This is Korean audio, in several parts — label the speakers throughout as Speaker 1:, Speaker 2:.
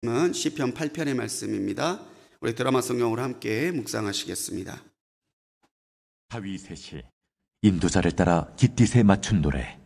Speaker 1: 은 시편 8편의 말씀입니다. 우리 드라마 성경으로 함께 묵상하시겠습니다.
Speaker 2: 다윗의 인도자를 따라 깃딧에 맞춘 노래.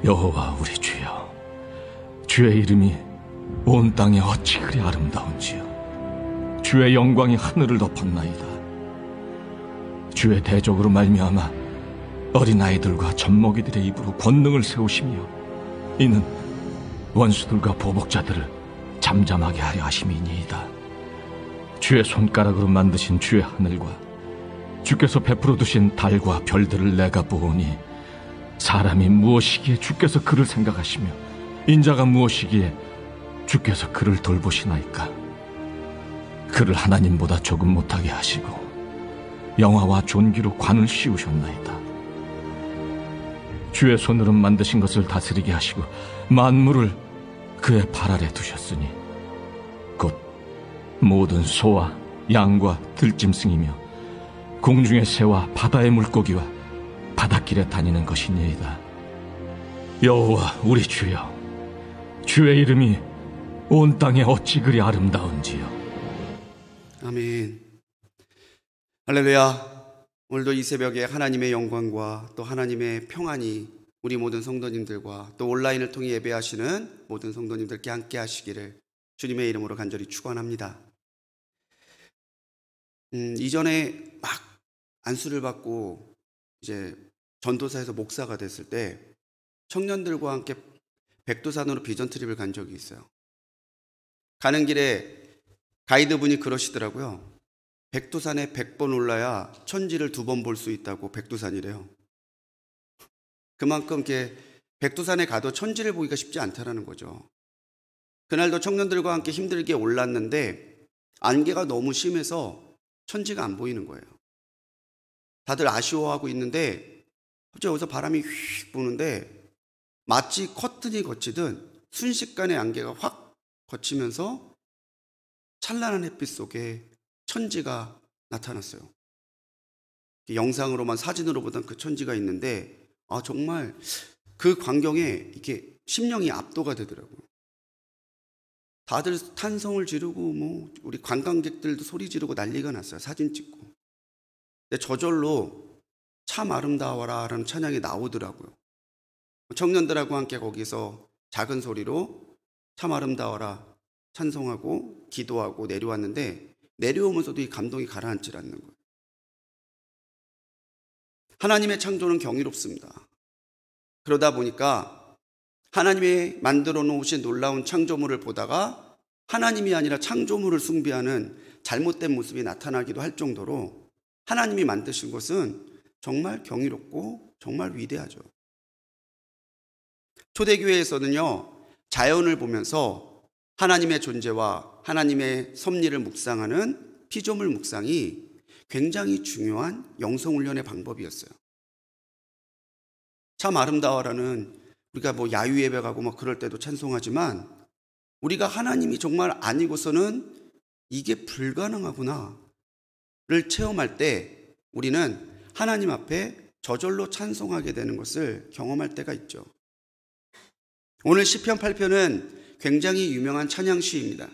Speaker 3: 여호와 우리 주여, 주의 이름이 온 땅에 어찌 그리 아름다운지요. 주의 영광이 하늘을 덮었나이다. 주의 대적으로 말미암아 어린아이들과 젖먹이들의 입으로 권능을 세우시며 이는 원수들과 보복자들을 잠잠하게 하려 하심이니이다. 주의 손가락으로 만드신 주의 하늘과 주께서 베풀어 두신 달과 별들을 내가 보오니 사람이 무엇이기에 주께서 그를 생각하시며 인자가 무엇이기에 주께서 그를 돌보시나이까. 그를 하나님보다 조금 못하게 하시고 영화와 존귀로 관을 씌우셨나이다. 주의 손으로 만드신 것을 다스리게 하시고 만물을 그의 발 아래 두셨으니 곧 모든 소와 양과 들짐승이며 공중의 새와 바다의 물고기와 바닷길에 다니는 것이니이다. 여호와 우리 주여, 주의 이름이 온 땅에 어찌 그리 아름다운지요.
Speaker 1: 아멘. 할렐루야. 오늘도 이 새벽에 하나님의 영광과 또 하나님의 평안이 우리 모든 성도님들과 또 온라인을 통해 예배하시는 모든 성도님들께 함께 하시기를 주님의 이름으로 간절히 축원합니다. 이전에 막 안수를 받고 이제 전도사에서 목사가 됐을 때 청년들과 함께 백두산으로 비전 트립을 간 적이 있어요. 가는 길에 가이드분이 그러시더라고요. 백두산에 100번 올라야 천지를 2번 볼 수 있다고. 백두산이래요. 그만큼 이렇게 백두산에 가도 천지를 보기가 쉽지 않다라는 거죠. 그날도 청년들과 함께 힘들게 올랐는데 안개가 너무 심해서 천지가 안 보이는 거예요. 다들 아쉬워하고 있는데 갑자기 여기서 바람이 휙 부는데 마치 커튼이 거치듯 순식간에 안개가 확 거치면서 찬란한 햇빛 속에 천지가 나타났어요. 영상으로만, 사진으로 보던 그 천지가 있는데 정말 그 광경에 이렇게 심령이 압도가 되더라고요. 다들 탄성을 지르고 우리 관광객들도 소리 지르고 난리가 났어요. 사진 찍고. 근데 저절로 참 아름다워라 라는 찬양이 나오더라고요. 청년들하고 함께 거기서 작은 소리로 참 아름다워라 찬송하고 기도하고 내려왔는데 내려오면서도 이 감동이 가라앉질 않는 거예요. 하나님의 창조는 경이롭습니다. 그러다 보니까 하나님의 만들어 놓으신 놀라운 창조물을 보다가 하나님이 아니라 창조물을 숭배하는 잘못된 모습이 나타나기도 할 정도로 하나님이 만드신 것은 정말 경이롭고 정말 위대하죠. 초대교회에서는요, 자연을 보면서 하나님의 존재와 하나님의 섭리를 묵상하는 피조물 묵상이 굉장히 중요한 영성훈련의 방법이었어요. 참 아름다워라는, 우리가 야유 예배 가고 그럴 때도 찬송하지만 우리가 하나님이 정말 아니고서는 이게 불가능하구나를 체험할 때 우리는 하나님 앞에 저절로 찬송하게 되는 것을 경험할 때가 있죠. 오늘 시편 8편은 굉장히 유명한 찬양시입니다.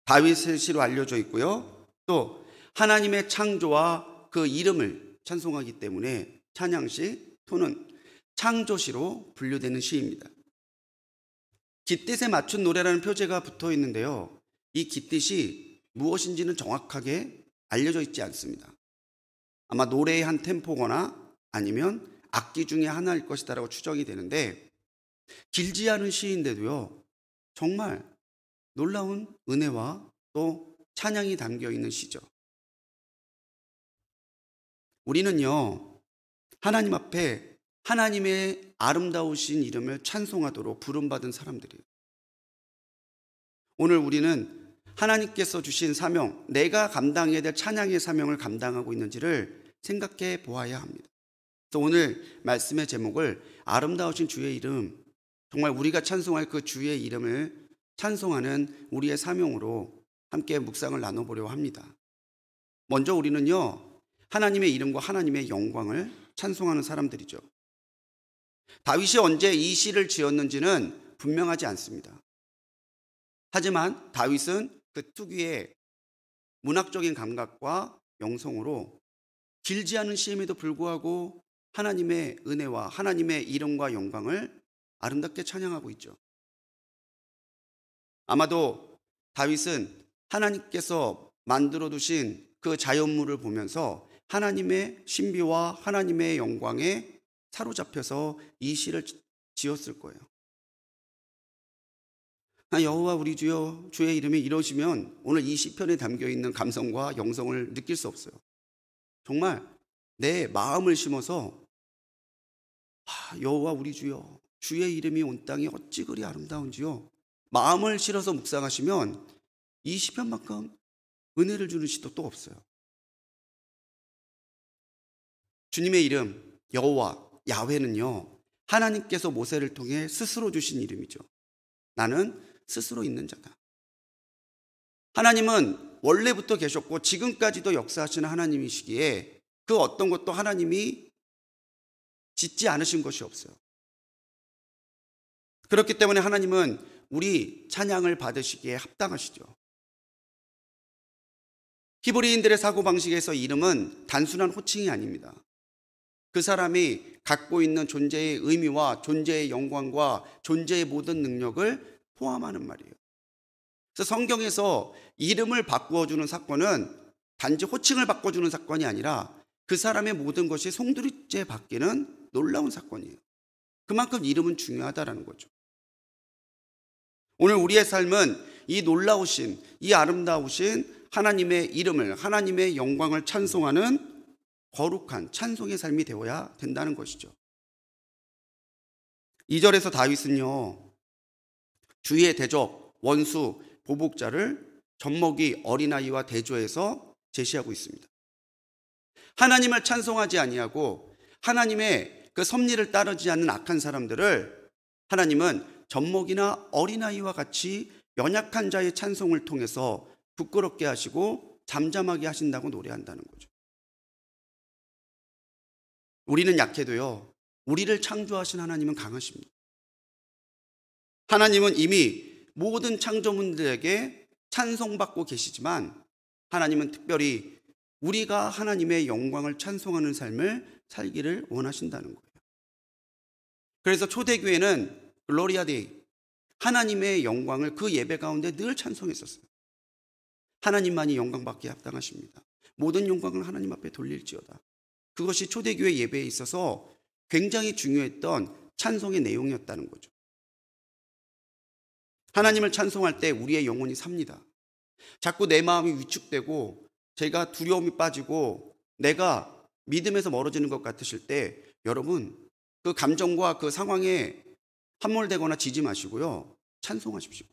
Speaker 1: 다윗의 시로 알려져 있고요. 또 하나님의 창조와 그 이름을 찬송하기 때문에 찬양시 또는 창조시로 분류되는 시입니다. 깃딧에 맞춘 노래라는 표제가 붙어 있는데요. 이 깃딧이 무엇인지는 정확하게 알려져 있지 않습니다. 아마 노래의 한 템포거나 아니면 악기 중에 하나일 것이다라고 추정이 되는데, 길지 않은 시인데도요, 정말 놀라운 은혜와 또 찬양이 담겨 있는 시죠. 우리는요, 하나님 앞에 하나님의 아름다우신 이름을 찬송하도록 부름받은 사람들이에요. 오늘 우리는 하나님께서 주신 사명, 내가 감당해야 될 찬양의 사명을 감당하고 있는지를 생각해 보아야 합니다. 또 오늘 말씀의 제목을 아름다우신 주의 이름, 정말 우리가 찬송할 그 주의 이름을 찬송하는 우리의 사명으로 함께 묵상을 나눠보려고 합니다. 먼저 우리는요, 하나님의 이름과 하나님의 영광을 찬송하는 사람들이죠. 다윗이 언제 이 시를 지었는지는 분명하지 않습니다. 하지만 다윗은 그 특유의 문학적인 감각과 영성으로 길지 않은 시임에도 불구하고 하나님의 은혜와 하나님의 이름과 영광을 아름답게 찬양하고 있죠. 아마도 다윗은 하나님께서 만들어 두신 그 자연물을 보면서 하나님의 신비와 하나님의 영광에 사로잡혀서 이 시를 지었을 거예요. 여호와 우리 주여, 주의 이름이 이러시면 오늘 이 시편에 담겨있는 감성과 영성을 느낄 수 없어요. 정말 내 마음을 심어서 여호와 우리 주여, 주의 이름이 온 땅이 어찌 그리 아름다운지요, 마음을 실어서 묵상하시면 이 시편만큼 은혜를 주는 시도 또 없어요. 주님의 이름 여호와, 야훼는요, 하나님께서 모세를 통해 스스로 주신 이름이죠. 나는 스스로 있는 자다. 하나님은 원래부터 계셨고 지금까지도 역사하시는 하나님이시기에 그 어떤 것도 하나님이 짓지 않으신 것이 없어요. 그렇기 때문에 하나님은 우리 찬양을 받으시기에 합당하시죠. 히브리인들의 사고방식에서 이름은 단순한 호칭이 아닙니다. 그 사람이 갖고 있는 존재의 의미와 존재의 영광과 존재의 모든 능력을 포함하는 말이에요. 그래서 성경에서 이름을 바꾸어주는 사건은 단지 호칭을 바꿔주는 사건이 아니라 그 사람의 모든 것이 송두리째 바뀌는 놀라운 사건이에요. 그만큼 이름은 중요하다는 거죠. 오늘 우리의 삶은 이 놀라우신, 이 아름다우신 하나님의 이름을, 하나님의 영광을 찬송하는 거룩한 찬송의 삶이 되어야 된다는 것이죠. 2절에서 다윗은요, 주의 대적, 원수, 보복자를 젖먹이 어린아이와 대조해서 제시하고 있습니다. 하나님을 찬송하지 아니하고 하나님의 그 섭리를 따르지 않는 악한 사람들을 하나님은 젖먹이나 어린아이와 같이 연약한 자의 찬송을 통해서 부끄럽게 하시고 잠잠하게 하신다고 노래한다는 거죠. 우리는 약해도요, 우리를 창조하신 하나님은 강하십니다. 하나님은 이미 모든 창조물들에게 찬송받고 계시지만 하나님은 특별히 우리가 하나님의 영광을 찬송하는 삶을 살기를 원하신다는 거예요. 그래서 초대교회는 글로리아 데이, 하나님의 영광을 그 예배 가운데 늘 찬송했었어요. 하나님만이 영광받기에 합당하십니다. 모든 영광을 하나님 앞에 돌릴지어다. 그것이 초대교회 예배에 있어서 굉장히 중요했던 찬송의 내용이었다는 거죠. 하나님을 찬송할 때 우리의 영혼이 삽니다. 자꾸 내 마음이 위축되고 제가 두려움이 빠지고 내가 믿음에서 멀어지는 것 같으실 때 여러분, 그 감정과 그 상황에 함몰되거나 지지 마시고요, 찬송하십시오.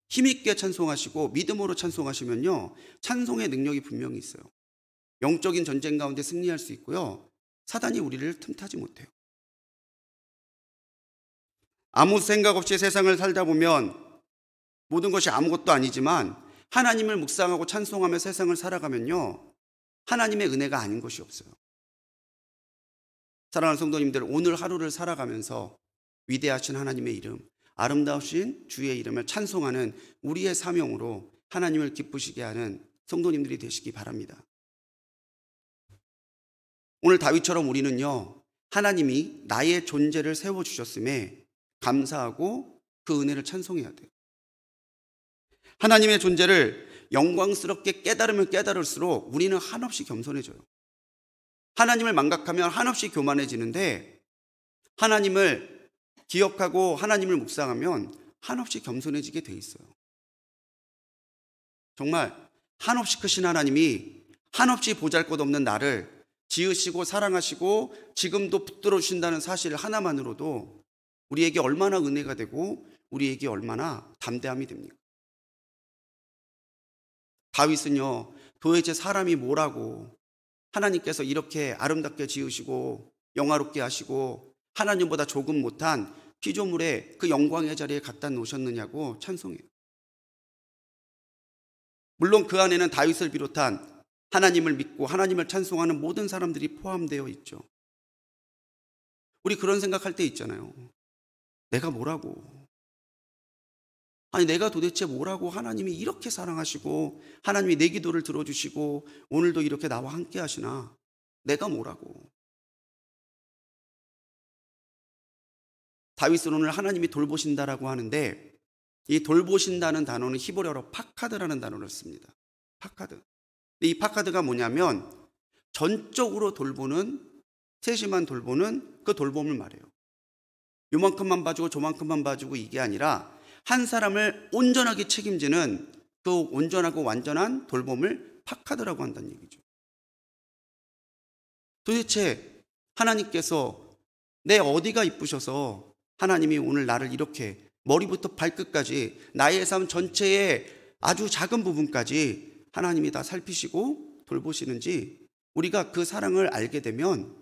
Speaker 1: 힘있게 찬송하시고 믿음으로 찬송하시면요, 찬송의 능력이 분명히 있어요. 영적인 전쟁 가운데 승리할 수 있고요, 사단이 우리를 틈타지 못해요. 아무 생각 없이 세상을 살다 보면 모든 것이 아무것도 아니지만 하나님을 묵상하고 찬송하며 세상을 살아가면요, 하나님의 은혜가 아닌 것이 없어요. 사랑하는 성도님들, 오늘 하루를 살아가면서 위대하신 하나님의 이름, 아름다우신 주의 이름을 찬송하는 우리의 사명으로 하나님을 기쁘시게 하는 성도님들이 되시기 바랍니다. 오늘 다윗처럼 우리는요, 하나님이 나의 존재를 세워주셨음에 감사하고 그 은혜를 찬송해야 돼요. 하나님의 존재를 영광스럽게 깨달으면 깨달을수록 우리는 한없이 겸손해져요. 하나님을 망각하면 한없이 교만해지는데 하나님을 기억하고 하나님을 묵상하면 한없이 겸손해지게 돼 있어요. 정말 한없이 크신 하나님이 한없이 보잘것없는 나를 지으시고 사랑하시고 지금도 붙들어 주신다는 사실 하나만으로도 우리에게 얼마나 은혜가 되고 우리에게 얼마나 담대함이 됩니까? 다윗은요, 도대체 사람이 뭐라고 하나님께서 이렇게 아름답게 지으시고 영화롭게 하시고 하나님보다 조금 못한 피조물의 그 영광의 자리에 갖다 놓으셨느냐고 찬송해요. 물론 그 안에는 다윗을 비롯한 하나님을 믿고 하나님을 찬송하는 모든 사람들이 포함되어 있죠. 우리 그런 생각할 때 있잖아요. 내가 뭐라고? 아니 내가 도대체 뭐라고 하나님이 이렇게 사랑하시고 하나님이 내 기도를 들어주시고 오늘도 이렇게 나와 함께 하시나? 내가 뭐라고? 다윗은 오늘 하나님이 돌보신다라고 하는데 이 돌보신다는 단어는 히브리어로 파카드라는 단어를 씁니다. 파카드. 이 파카드가 뭐냐면 전적으로 돌보는, 세심한 돌보는 그 돌봄을 말해요. 요만큼만 봐주고 저만큼만 봐주고 이게 아니라 한 사람을 온전하게 책임지는 그 온전하고 완전한 돌봄을 파카드라고 한다는 얘기죠. 도대체 하나님께서 내 어디가 이쁘셔서 하나님이 오늘 나를 이렇게 머리부터 발끝까지 나의 삶 전체의 아주 작은 부분까지 하나님이 다 살피시고 돌보시는지 우리가 그 사랑을 알게 되면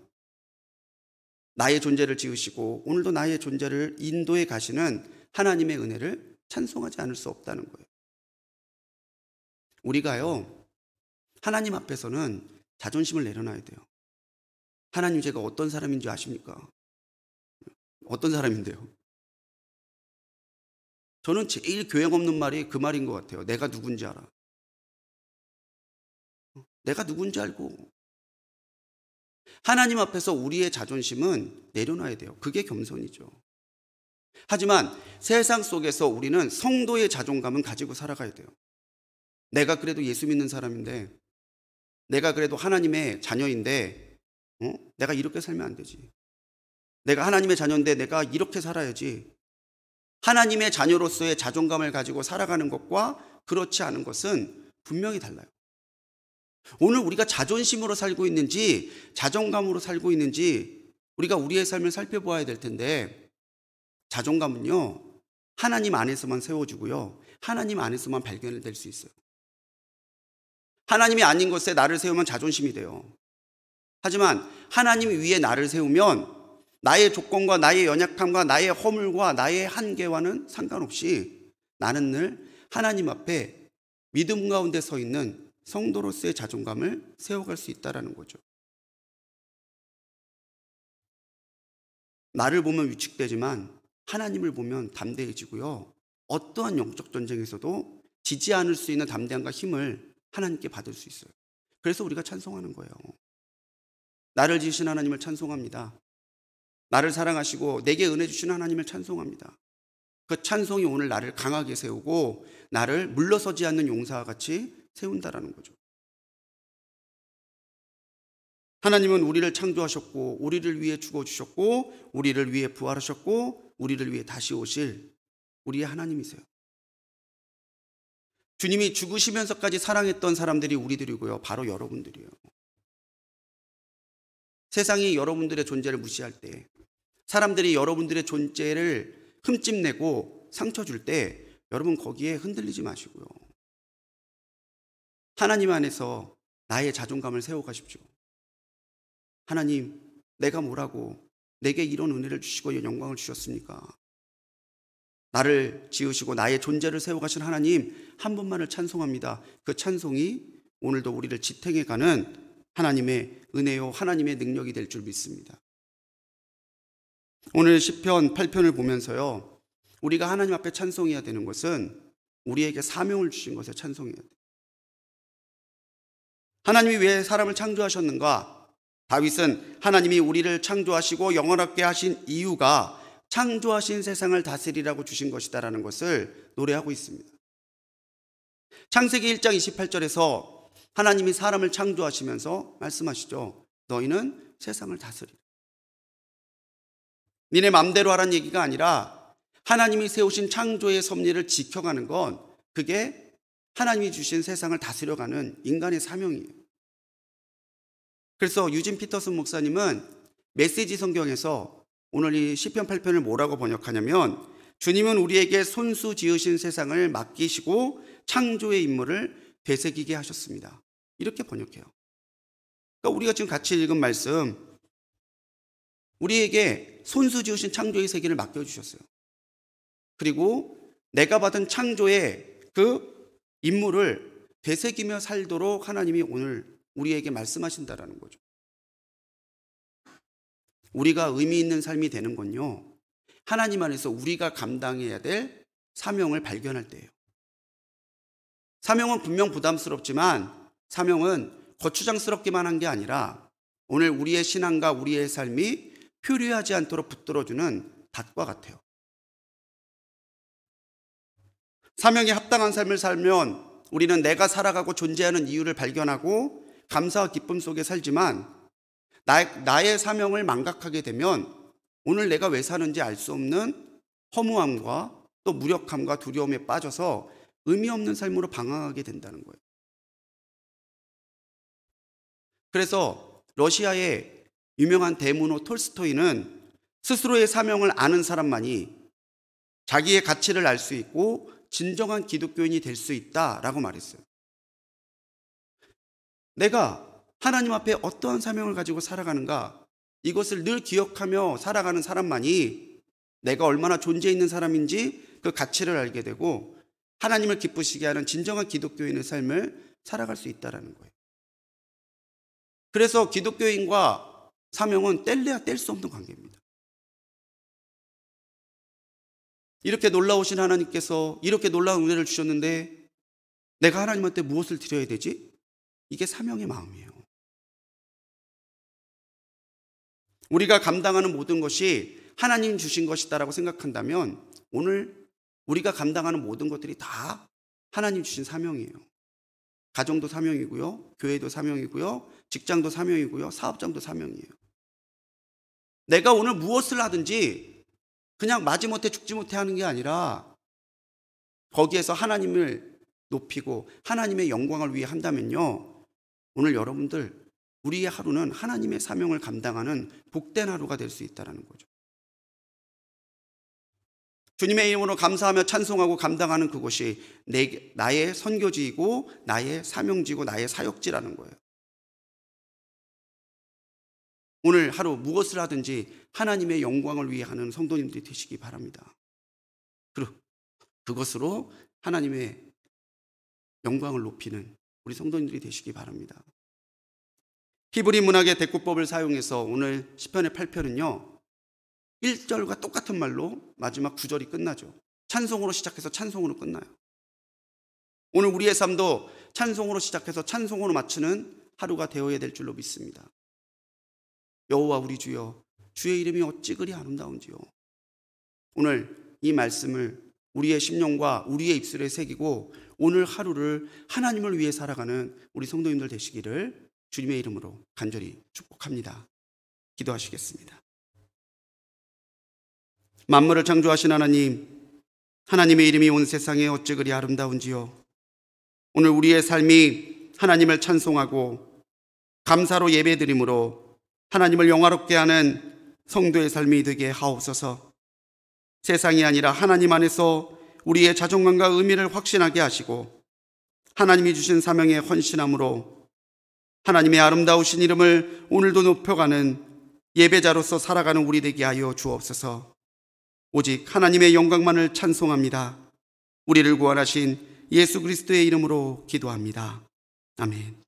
Speaker 1: 나의 존재를 지으시고 오늘도 나의 존재를 인도해 가시는 하나님의 은혜를 찬송하지 않을 수 없다는 거예요. 우리가요, 하나님 앞에서는 자존심을 내려놔야 돼요. 하나님, 제가 어떤 사람인지 아십니까? 어떤 사람인데요? 저는 제일 교양 없는 말이 그 말인 것 같아요. 내가 누군지 알아. 내가 누군지 알고. 하나님 앞에서 우리의 자존심은 내려놔야 돼요. 그게 겸손이죠. 하지만 세상 속에서 우리는 성도의 자존감은 가지고 살아가야 돼요. 내가 그래도 예수 믿는 사람인데, 내가 그래도 하나님의 자녀인데, 내가 이렇게 살면 안 되지. 내가 하나님의 자녀인데 내가 이렇게 살아야지. 하나님의 자녀로서의 자존감을 가지고 살아가는 것과 그렇지 않은 것은 분명히 달라요. 오늘 우리가 자존심으로 살고 있는지 자존감으로 살고 있는지 우리가 우리의 삶을 살펴보아야 될 텐데, 자존감은요 하나님 안에서만 세워주고요 하나님 안에서만 발견될 수 있어요. 하나님이 아닌 것에 나를 세우면 자존심이 돼요. 하지만 하나님 위에 나를 세우면 나의 조건과 나의 연약함과 나의 허물과 나의 한계와는 상관없이 나는 늘 하나님 앞에 믿음 가운데 서 있는 성도로서의 자존감을 세워갈 수 있다는 거죠. 나를 보면 위축되지만 하나님을 보면 담대해지고요, 어떠한 영적 전쟁에서도 지지 않을 수 있는 담대함과 힘을 하나님께 받을 수 있어요. 그래서 우리가 찬송하는 거예요. 나를 지으신 하나님을 찬송합니다. 나를 사랑하시고 내게 은혜 주신 하나님을 찬송합니다. 그 찬송이 오늘 나를 강하게 세우고 나를 물러서지 않는 용사와 같이 세운다라는 거죠. 하나님은 우리를 창조하셨고 우리를 위해 죽어주셨고 우리를 위해 부활하셨고 우리를 위해 다시 오실 우리의 하나님이세요. 주님이 죽으시면서까지 사랑했던 사람들이 우리들이고요, 바로 여러분들이에요. 세상이 여러분들의 존재를 무시할 때, 사람들이 여러분들의 존재를 흠집내고 상처 줄 때 여러분 거기에 흔들리지 마시고요, 하나님 안에서 나의 자존감을 세워가십시오. 하나님, 내가 뭐라고 내게 이런 은혜를 주시고 영광을 주셨습니까? 나를 지으시고 나의 존재를 세워가신 하나님 한 분만을 찬송합니다. 그 찬송이 오늘도 우리를 지탱해가는 하나님의 은혜요 하나님의 능력이 될 줄 믿습니다. 오늘 시편 8편을 보면서요, 우리가 하나님 앞에 찬송해야 되는 것은 우리에게 사명을 주신 것에 찬송해야 돼요. 하나님이 왜 사람을 창조하셨는가? 다윗은 하나님이 우리를 창조하시고 영원하게 하신 이유가 창조하신 세상을 다스리라고 주신 것이다라는 것을 노래하고 있습니다. 창세기 1장 28절에서 하나님이 사람을 창조하시면서 말씀하시죠. 너희는 세상을 다스리라. 니네 맘대로 하라는 얘기가 아니라 하나님이 세우신 창조의 섭리를 지켜가는 건 그게 하나님이 주신 세상을 다스려가는 인간의 사명이에요. 그래서 유진 피터슨 목사님은 메시지 성경에서 오늘 이 시편 8편을 뭐라고 번역하냐면, 주님은 우리에게 손수 지으신 세상을 맡기시고 창조의 임무를 되새기게 하셨습니다. 이렇게 번역해요. 그러니까 우리가 지금 같이 읽은 말씀, 우리에게 손수 지으신 창조의 세계를 맡겨주셨어요. 그리고 내가 받은 창조의 그 임무를 되새기며 살도록 하나님이 오늘 우리에게 말씀하신다라는 거죠. 우리가 의미 있는 삶이 되는 건요, 하나님 안에서 우리가 감당해야 될 사명을 발견할 때예요. 사명은 분명 부담스럽지만 사명은 거추장스럽기만 한 게 아니라 오늘 우리의 신앙과 우리의 삶이 표류하지 않도록 붙들어주는 닷과 같아요. 사명에 합당한 삶을 살면 우리는 내가 살아가고 존재하는 이유를 발견하고 감사와 기쁨 속에 살지만 나의 사명을 망각하게 되면 오늘 내가 왜 사는지 알 수 없는 허무함과 또 무력함과 두려움에 빠져서 의미 없는 삶으로 방황하게 된다는 거예요. 그래서 러시아의 유명한 대문호 톨스토이는 스스로의 사명을 아는 사람만이 자기의 가치를 알 수 있고 진정한 기독교인이 될 수 있다라고 말했어요. 내가 하나님 앞에 어떠한 사명을 가지고 살아가는가, 이것을 늘 기억하며 살아가는 사람만이 내가 얼마나 존재 있는 사람인지 그 가치를 알게 되고 하나님을 기쁘시게 하는 진정한 기독교인의 삶을 살아갈 수 있다는 거예요. 그래서 기독교인과 사명은 뗄래야 뗄 수 없는 관계입니다. 이렇게 놀라우신 하나님께서 이렇게 놀라운 은혜를 주셨는데 내가 하나님한테 무엇을 드려야 되지? 이게 사명의 마음이에요. 우리가 감당하는 모든 것이 하나님 주신 것이다라고 생각한다면 오늘 우리가 감당하는 모든 것들이 다 하나님 주신 사명이에요. 가정도 사명이고요, 교회도 사명이고요, 직장도 사명이고요, 사업장도 사명이에요. 내가 오늘 무엇을 하든지 그냥 마지못해 죽지 못해 하는 게 아니라 거기에서 하나님을 높이고 하나님의 영광을 위해 한다면요, 오늘 여러분들 우리의 하루는 하나님의 사명을 감당하는 복된 하루가 될 수 있다는 거죠. 주님의 이름으로 감사하며 찬송하고 감당하는 그것이 나의 선교지이고 나의 사명지고 나의 사역지라는 거예요. 오늘 하루 무엇을 하든지 하나님의 영광을 위해 하는 성도님들이 되시기 바랍니다. 그리고 그것으로 하나님의 영광을 높이는 우리 성도님들이 되시기 바랍니다. 히브리 문학의 대꾸법을 사용해서 오늘 시편의 8편은요 1절과 똑같은 말로 마지막 9절이 끝나죠. 찬송으로 시작해서 찬송으로 끝나요. 오늘 우리의 삶도 찬송으로 시작해서 찬송으로 마치는 하루가 되어야 될 줄로 믿습니다. 여호와 우리 주여, 주의 이름이 어찌 그리 아름다운지요. 오늘 이 말씀을 우리의 심령과 우리의 입술에 새기고 오늘 하루를 하나님을 위해 살아가는 우리 성도님들 되시기를 주님의 이름으로 간절히 축복합니다. 기도하시겠습니다. 만물을 창조하신 하나님, 하나님의 이름이 온 세상에 어찌 그리 아름다운지요. 오늘 우리의 삶이 하나님을 찬송하고 감사로 예배드림으로 하나님을 영화롭게 하는 성도의 삶이 되게 하옵소서. 세상이 아니라 하나님 안에서 우리의 자존감과 의미를 확신하게 하시고 하나님이 주신 사명에 헌신함으로 하나님의 아름다우신 이름을 오늘도 높여가는 예배자로서 살아가는 우리 되게 하여 주옵소서. 오직 하나님의 영광만을 찬송합니다. 우리를 구원하신 예수 그리스도의 이름으로 기도합니다. 아멘.